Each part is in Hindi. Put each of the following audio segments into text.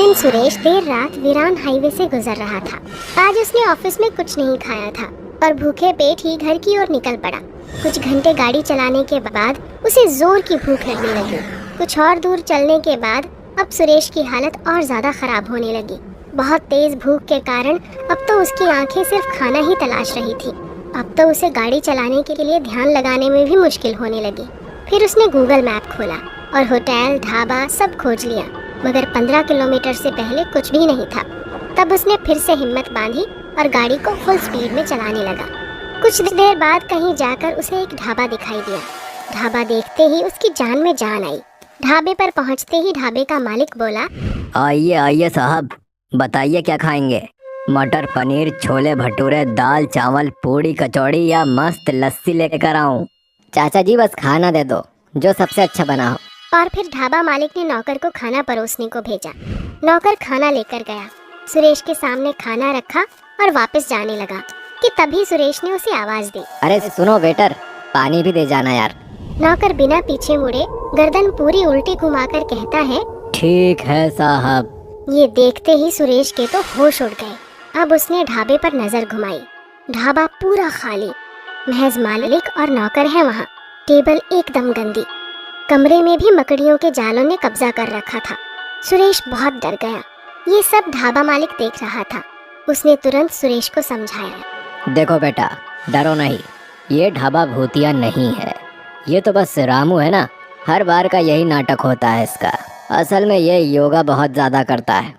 दिन सुरेश देर रात वीरान हाईवे से गुजर रहा था। आज उसने ऑफिस में कुछ नहीं खाया था और भूखे पेट ही घर की ओर निकल पड़ा। कुछ घंटे गाड़ी चलाने के बाद उसे जोर की भूख लगने लगी। कुछ और दूर चलने के बाद अब सुरेश की हालत और ज्यादा खराब होने लगी। बहुत तेज भूख के कारण अब तो उसकी आंखें सिर्फ खाना ही तलाश रही थी। अब तो उसे गाड़ी चलाने के लिए ध्यान लगाने में भी मुश्किल होने लगी। फिर उसने गूगल मैप खोला और होटल ढाबा सब खोज लिया, मगर 15 किलोमीटर से पहले कुछ भी नहीं था। तब उसने फिर से हिम्मत बांधी और गाड़ी को फुल स्पीड में चलाने लगा। कुछ देर बाद कहीं जाकर उसे एक ढाबा दिखाई दिया। ढाबा देखते ही उसकी जान में जान आई। ढाबे पर पहुंचते ही ढाबे का मालिक बोला, आइए आइए साहब, बताइए क्या खाएंगे? मटर पनीर, छोले भटूरे, दाल चावल, पूड़ी कचौड़ी या मस्त लस्सी लेकर आऊं? चाचा जी बस खाना दे दो, जो सबसे अच्छा बना हो। और फिर ढाबा मालिक ने नौकर को खाना परोसने को भेजा। नौकर खाना लेकर गया, सुरेश के सामने खाना रखा और वापस जाने लगा कि तभी सुरेश ने उसे आवाज दी, अरे सुनो वेटर, पानी भी दे जाना यार। नौकर बिना पीछे मुड़े गर्दन पूरी उल्टी घुमाकर कहता है, ठीक है साहब। ये देखते ही सुरेश के तो होश उड़ गए। अब उसने ढाबे पर नजर घुमाई। ढाबा पूरा खाली, महज मालिक और नौकर है वहाँ। टेबल एकदम गंदी, कमरे में भी मकड़ियों के जालों ने कब्जा कर रखा था। सुरेश बहुत डर गया। ये सब ढाबा मालिक देख रहा था। उसने तुरंत सुरेश को समझाया, देखो बेटा, डरो नहीं, ये ढाबा भूतिया नहीं है। ये तो बस रामू है ना, हर बार का यही नाटक होता है इसका। असल में ये योगा बहुत ज़्यादा करता है,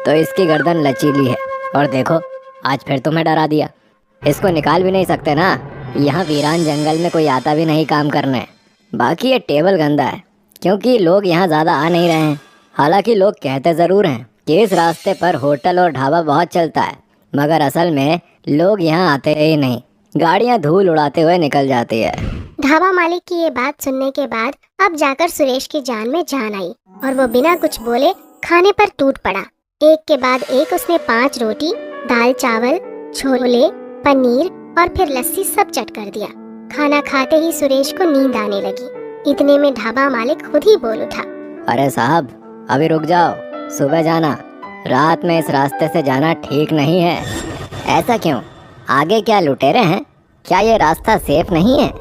तो इसकी गर्दन लचीली है। और देखो, आज फिर तुम्हें डरा दिया। इसको निकाल भी नहीं सकते ना, यहाँ वीरान जंगल में कोई आता भी नहीं काम करने। बाकी ये टेबल गंदा है, क्योंकि लोग यहाँ ज़्यादा आ नहीं रहे हैं। हालांकि लोग कहते ज़रूर हैं कि इस रास्ते पर होटल और ढाबा बहुत चलता है, मगर असल में लोग यहाँ आते ही नहीं। गाड़ियाँ धूल उड़ाते हुए निकल जाती है। ढाबा मालिक की ये बात सुनने के बाद अब जाकर सुरेश की जान में जान आई और वो बिना कुछ बोले खाने पर टूट पड़ा। एक के बाद एक उसने 5 रोटी, दाल चावल, छोले, पनीर और फिर लस्सी सब चट कर दिया। खाना खाते ही सुरेश को नींद आने लगी। इतने में ढाबा मालिक खुद ही बोल उठा, अरे साहब, अभी रुक जाओ, सुबह जाना। रात में इस रास्ते से जाना ठीक नहीं है। ऐसा क्यों? आगे क्या लुटेरे हैं? क्या ये रास्ता सेफ नहीं है?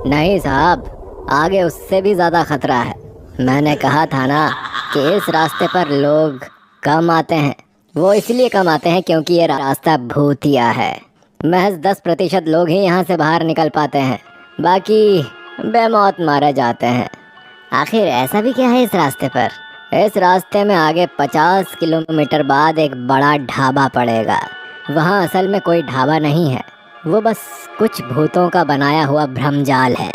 नहीं साहब, आगे उससे भी ज़्यादा खतरा है। मैंने कहा था ना कि इस रास्ते पर लोग कम आते हैं। वो इसलिए कम आते हैं क्योंकि ये रास्ता भूतिया है। महज 10% लोग ही यहाँ से बाहर निकल पाते हैं, बाकी बेमौत मारे जाते हैं। आखिर ऐसा भी क्या है इस रास्ते पर? इस रास्ते में आगे 50 किलोमीटर बाद एक बड़ा ढाबा पड़ेगा। वहाँ असल में कोई ढाबा नहीं है, वो बस कुछ भूतों का बनाया हुआ भ्रमजाल है।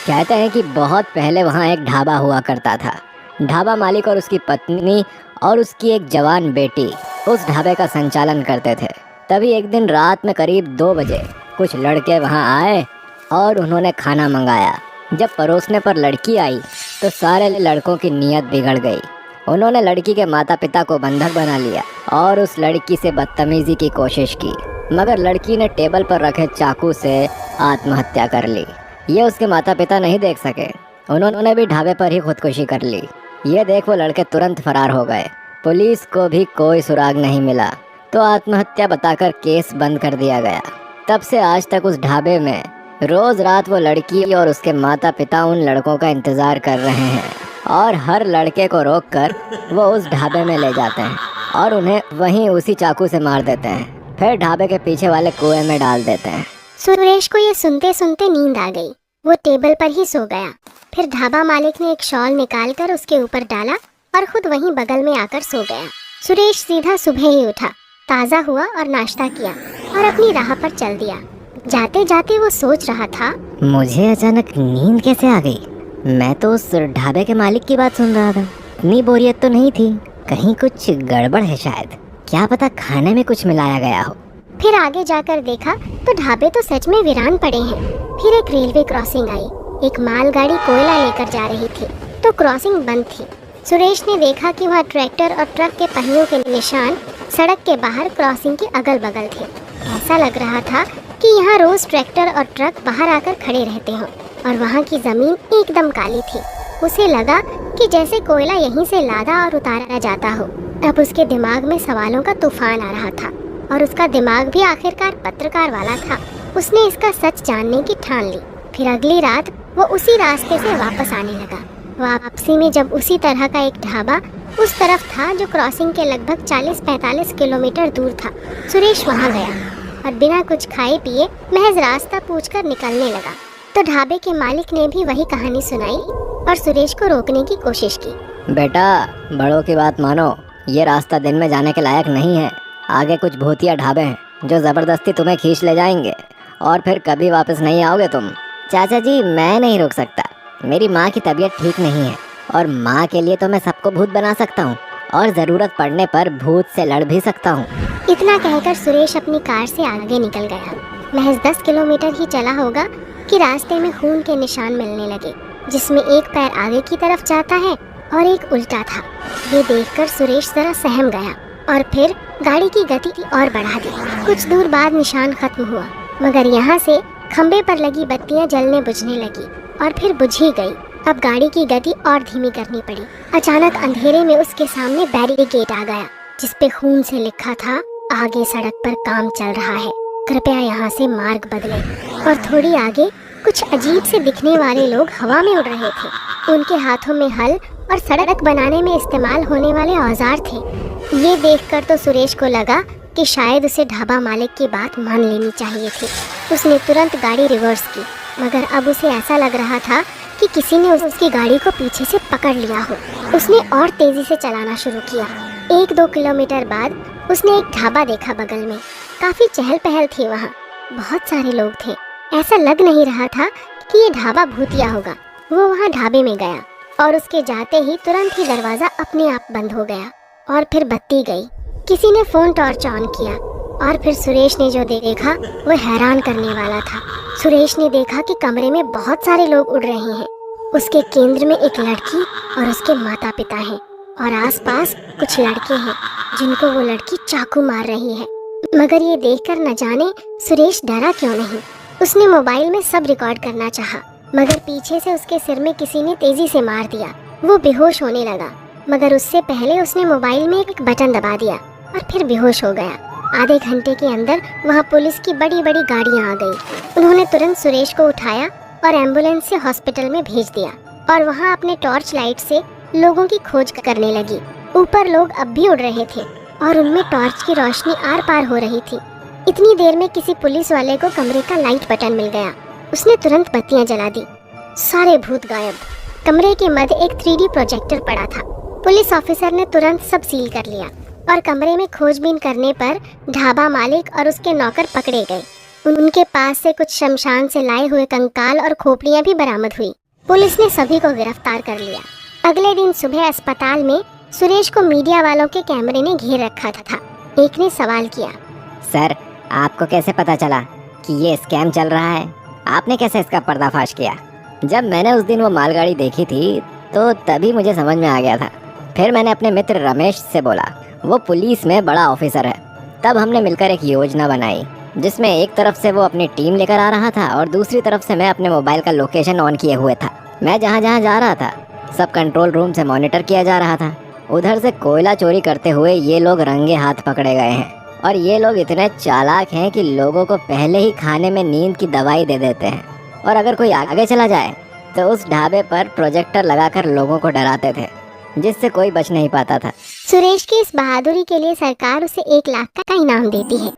कहते हैं कि बहुत पहले वहाँ एक ढाबा हुआ करता था। ढाबा मालिक और उसकी पत्नी और उसकी एक जवान बेटी उस ढाबे का संचालन करते थे। तभी एक दिन रात में करीब 2 बजे कुछ लड़के वहाँ आए और उन्होंने खाना मंगाया। जब परोसने पर लड़की आई तो सारे लड़कों की नीयत बिगड़ गई। उन्होंने लड़की के माता पिता को बंधक बना लिया और उस लड़की से बदतमीजी की कोशिश की, मगर लड़की ने टेबल पर रखे चाकू से आत्महत्या कर ली। ये उसके माता पिता नहीं देख सके, उन्होंने भी ढाबे पर ही खुदकुशी कर ली। ये देख वो लड़के तुरंत फरार हो गए। पुलिस को भी कोई सुराग नहीं मिला, तो आत्महत्या बताकर केस बंद कर दिया गया। तब से आज तक उस ढाबे में रोज रात वो लड़की और उसके माता पिता उन लड़कों का इंतज़ार कर रहे हैं और हर लड़के को रोककर वो उस ढाबे में ले जाते हैं और उन्हें वहीं उसी चाकू से मार देते हैं। फिर ढाबे के पीछे वाले कुएं में डाल देते हैं। सुरेश को ये सुनते सुनते नींद आ गई। वो टेबल पर ही सो गया। फिर ढाबा मालिक ने एक शॉल निकालकर उसके ऊपर डाला और खुद वहीं बगल में आकर सो गया। सुरेश सीधा सुबह ही उठा, ताज़ा हुआ और नाश्ता किया और अपनी राह पर चल दिया। जाते जाते वो सोच रहा था, मुझे अचानक नींद कैसे आ गई? मैं तो उस ढाबे के मालिक की बात सुन रहा था। इतनी बोरियत तो नहीं थी, कहीं कुछ गड़बड़ है शायद। क्या पता खाने में कुछ मिलाया गया हो। फिर आगे जाकर देखा तो ढाबे तो सच में वीरान पड़े हैं। फिर एक रेलवे क्रॉसिंग आई। एक मालगाड़ी कोयला लेकर जा रही थी, तो क्रॉसिंग बंद थी। सुरेश ने देखा कि वहाँ ट्रैक्टर और ट्रक के पहियों के निशान सड़क के बाहर क्रॉसिंग के अगल बगल थे। ऐसा लग रहा था कि यहाँ रोज ट्रैक्टर और ट्रक बाहर आकर खड़े रहते हों और वहाँ की जमीन एकदम काली थी। उसे लगा कि जैसे कोयला यहीं से लादा और उतारा जाता हो। अब उसके दिमाग में सवालों का तूफान आ रहा था और उसका दिमाग भी आखिरकार पत्रकार वाला था। उसने इसका सच जानने की ठान ली। फिर अगली रात वो उसी रास्ते से वापस आने लगा। वापसी में जब उसी तरह का एक ढाबा उस तरफ था जो क्रॉसिंग के लगभग 40-45 किलोमीटर दूर था, सुरेश वहां गया और बिना कुछ खाए पिए महज रास्ता पूछकर निकलने लगा। तो ढाबे के मालिक ने भी वही कहानी सुनाई और सुरेश को रोकने की कोशिश की। बेटा, बड़ों की बात मानो, ये रास्ता दिन में जाने के लायक नहीं है। आगे कुछ भूतिया ढाबे हैं जो ज़बरदस्ती तुम्हें खींच ले जाएंगे और फिर कभी वापस नहीं आओगे तुम। चाचा जी, मैं नहीं रोक सकता। मेरी माँ की तबीयत ठीक नहीं है और माँ के लिए तो मैं सबको भूत बना सकता हूँ और ज़रूरत पड़ने पर भूत से लड़ भी सकता हूँ। इतना कहकर सुरेश अपनी कार से आगे निकल गया। महज 10 किलोमीटर ही चला होगा कि रास्ते में खून के निशान मिलने लगे, जिसमें एक पैर आगे की तरफ जाता है और एक उल्टा था। ये देखकर सुरेश जरा सहम गया और फिर गाड़ी की गति और बढ़ा दी। कुछ दूर बाद निशान खत्म हुआ, मगर यहाँ से खंबे पर लगी बत्तियां जलने बुझने लगी और फिर बुझ ही गई। अब गाड़ी की गति और धीमी करनी पड़ी। अचानक अंधेरे में उसके सामने बैरिकेड आ गया, जिसपे खून से लिखा था, आगे सड़क पर काम चल रहा है, कृपया यहाँ से मार्ग बदलें। और थोड़ी आगे कुछ अजीब से दिखने वाले लोग हवा में उड़ रहे थे। उनके हाथों में हल और सड़क बनाने में इस्तेमाल होने वाले औजार थे। ये देखकर तो सुरेश को लगा कि शायद उसे ढाबा मालिक की बात मान लेनी चाहिए थी। उसने तुरंत गाड़ी रिवर्स की, मगर अब उसे ऐसा लग रहा था कि किसी ने उसकी गाड़ी को पीछे से पकड़ लिया हो। उसने और तेजी से चलाना शुरू किया। 1-2 किलोमीटर बाद उसने एक ढाबा देखा बगल में। काफी चहल पहल थी वहाँ, बहुत सारे लोग थे। ऐसा लग नहीं रहा था कि ये ढाबा भूतिया होगा। वो वहाँ ढाबे में गया और उसके जाते ही तुरंत ही दरवाजा अपने आप बंद हो गया और फिर बत्ती गई। किसी ने फोन टॉर्च ऑन किया और फिर सुरेश ने जो देखा वो हैरान करने वाला था। सुरेश ने देखा कि कमरे में बहुत सारे लोग उड़ रहे हैं। उसके केंद्र में एक लड़की और उसके माता पिता हैं और आसपास कुछ लड़के हैं जिनको वो लड़की चाकू मार रही है। मगर ये देखकर न जाने सुरेश डरा क्यों नहीं। उसने मोबाइल में सब रिकॉर्ड करना चाहा, मगर पीछे से उसके सिर में किसी ने तेजी से मार दिया। वो बेहोश होने लगा, मगर उससे पहले उसने मोबाइल में एक बटन दबा दिया और फिर बेहोश हो गया। आधे घंटे के अंदर वहाँ पुलिस की बड़ी बड़ी गाड़ियाँ आ गई। उन्होंने तुरंत सुरेश को उठाया और एम्बुलेंस से हॉस्पिटल में भेज दिया और वहाँ अपने टॉर्च लाइट से लोगों की खोज करने लगी। ऊपर लोग अब भी उड़ रहे थे और उनमें टॉर्च की रोशनी आर पार हो रही थी। इतनी देर में किसी पुलिस वाले को कमरे का लाइट बटन मिल गया। उसने तुरंत बत्तियां जला दी। सारे भूत गायब। कमरे के मध्य एक 3D प्रोजेक्टर पड़ा था। पुलिस ऑफिसर ने तुरंत सब सील कर लिया और कमरे में खोजबीन करने पर ढाबा मालिक और उसके नौकर पकड़े गए। उनके पास से कुछ शमशान से लाए हुए कंकाल और खोपड़ियां भी बरामद हुई। पुलिस ने सभी को गिरफ्तार कर लिया। अगले दिन सुबह अस्पताल में सुरेश को मीडिया वालों के कैमरे ने घेर रखा था। एक ने सवाल किया, सर, आपको कैसे पता चला कि ये स्कैम चल रहा है? आपने कैसे इसका पर्दाफाश किया? जब मैंने उस दिन वो मालगाड़ी देखी थी तो तभी मुझे समझ में आ गया था। फिर मैंने अपने मित्र रमेश से बोला, वो पुलिस में बड़ा ऑफिसर है। तब हमने मिलकर एक योजना बनाई जिसमें एक तरफ से वो अपनी टीम लेकर आ रहा था और दूसरी तरफ से मैं अपने मोबाइल का लोकेशन ऑन किए हुए था। मैं जहाँ जहाँ जा रहा था सब कंट्रोल रूम से मॉनिटर किया जा रहा था। उधर से कोयला चोरी करते हुए ये लोग रंगे हाथ पकड़े गए हैं और ये लोग इतने चालाक हैं कि लोगों को पहले ही खाने में नींद की दवाई दे देते हैं और अगर कोई आगे चला जाए तो उस ढाबे पर प्रोजेक्टर लगाकर लोगों को डराते थे, जिससे कोई बच नहीं पाता था। सुरेश की इस बहादुरी के लिए सरकार उसे 1 लाख का इनाम देती है।